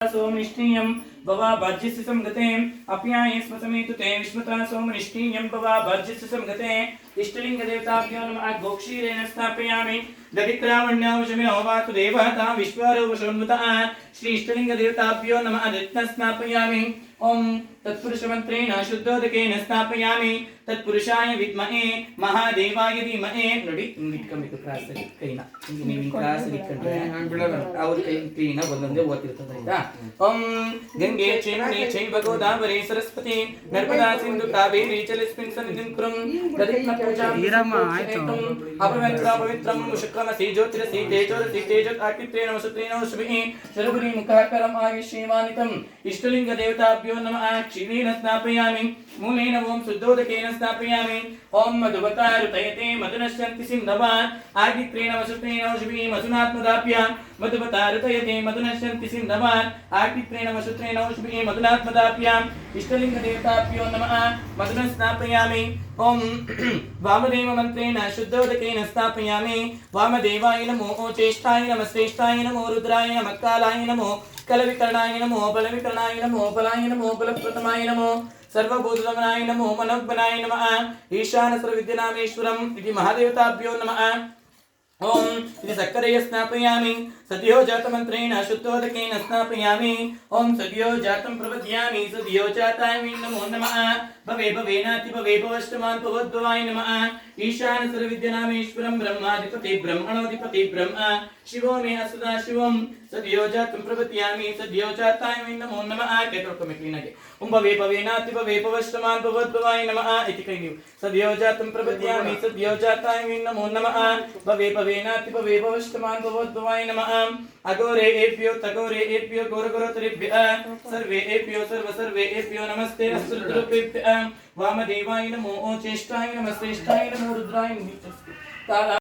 सोमनिष्ठीयं भवा भज्यस्य संगते अप्याये स्मसमेतु ते विश्वता सोमनिष्ठीयं भवा भज्यस्य संगते इष्टलिङ्गदेवताभ्यो नमः गोक्षीरेण स्थापयामि दधिक्रामण्यावशमिनो वातु देवता विश्वारोपशोन्मुतः श्री इष्टलिङ्गदेवताभ्यो नमः दत्तं स्थापयामि ओम तत्पुरुषमन्त्रेण शुद्धोदकेन स्थापयामि तत्पुरुषाय विद्महे महादेवाय धीमहि ನೋಡಿ ನಿಂತ್ಕಬೇಕು ಕ್ರಾಸ್ ಅಲ್ಲಿ ಕೈನ ಹಿಂಗೆ ನೀವು ಕ್ರಾಸ್ ಅಲ್ಲಿ ಇಟ್ಕೊಂಡ್ರೆ ಅವ್ರ ಕೈ ಕ್ಲೀನ್ ಆಗಿ ಒಂದೊಂದೇ ಓದ್ತಿರ್ತದೆ ಆಯ್ತಾ ಓಂ ಗಂಗೆ ಚೈಮನೆ ಚೈವ ಗೋದಾವರಿ ಸರಸ್ವತಿ ನರ್ಮದಾ ಸಿಂಧು ಕಾವೇರಿ ಜಲಸ್ಮಿನ್ ಸನ್ನಿಧಿಂ ಕುರುಂ ದಧಿಕ್ನ ಪೂಜಾ ಆಯ್ತು ಅಪವಿತ್ರಂ ಮುಷಕಮಸಿ ಜ್ಯೋತಿರಸಿ ತೇಜೋರಸಿ ತೇಜೋಕಾರ್ತಿತ್ರೇಣ ವಸುತ್ರೇಣ ವಸುಭಿ ಶರಗುರಿ ಮುಖಾಕರಂ ಆಯುಷ್ಯಮಾನಿತಂ ಇಷ್ಟಲಿಂಗ ದೇವತಾಭ್ಯೋ ನಮಃ ಕ್ಷೀರೇಣ ಸ್ಥಾಪಯಾಮಿ ಮೂಲೇನ ಓಂ ಶುದ್ಧೋದಕೇನ ಸ್ಥಾಪಯಾಮಿ ಓಂ ಮಧುವತಾರುತಯತೆ ಮಧುನಶ್ಯಂತಿ ಸಿಂಧವಾನ್ ಆದಿತ್ರೇಣ ವಸುತ್ರೇಣ ವಸುಭಿ ಮಧುನಾತ್ಮದಾಭ್ಯಾಂ ಮಧುವತಾರುತಯತೆ ಮಧುನಶ್ಯಂತಿ ಸಿಂಧವಾನ್ ಆದಿತ್ರೇಣ ವಸುತ್ರೇಣ ವಸುಭಿ ಮಧುನಾತ್ಮದಾಭ್ಯಾಂ ಇಷ್ಟಲಿಂಗ ದೇವತಾಭ್ಯೋ ನಮಃ ಮಧುನ ಸ್ಥಾಪಯಾಮಿ ಓಂ ವಾಮದೇವ ಮಂತ್ರೇಣ ಶುದ್ಧೋದಕೇನ ಸ್ಥಾಪಯಾಮಿ ವಾಮದೇವಾಯ ನಮೋ ಚೇಷ್ಟಾಯ ನಮಃ ಶ್ರೇಷ್ಠಾಯ ನಮೋ ರುದ್ರಾಯ ನಮಃ ಕಾಲಾಯ ನಮೋ कलविकरणाय नमो बलविकरणाय नमो बलाय नमो बलप्रतमाय नमो सर्वभूतगमनाय नमो मनोज्ञनाय नमः ईशान सर्वविद्यानामेश्वरम् इति महादेवताभ्यो नमः ओम इति सक्करय स्नापयामि सद्यो जातमन्त्रेण शुद्धोदकेन स्नापयामि ओम सद्यो जातं प्रपद्यामि सद्यो जाताय नमो नमः भवे भवेनाति भवे भवष्टमान् भवद्भवाय नमः ईशान सर्वविद्यानामेश्वरं ब्रह्माधिपति ब्रह्मणोऽधिपति ब्रह्म शिवो मे असदा शिवं सद्यो जातं प्रपद्यामि सद्यो जाताय नमो नमः केतोकमे क्लीनागे ओम भवे भवेनाति भवे भवष्टमान् भवद्भवाय नमः इति कहियो सद्यो जातं प्रपद्यामि सद्यो जाताय नमो नमः भवे भवेनाति भवे भवष्टमान् भवद्भवाय नमः अघोरे एभ्यो तघोरे एभ्यो घोरघोरतरेभ्यः सर्वे एभ्यो सर्वे एभ्यो नमस्ते रुद्रेभ्यः वामदेवाय नमो चेष्टाय नमः श्रेष्ठाय नमो रुद्राय नमः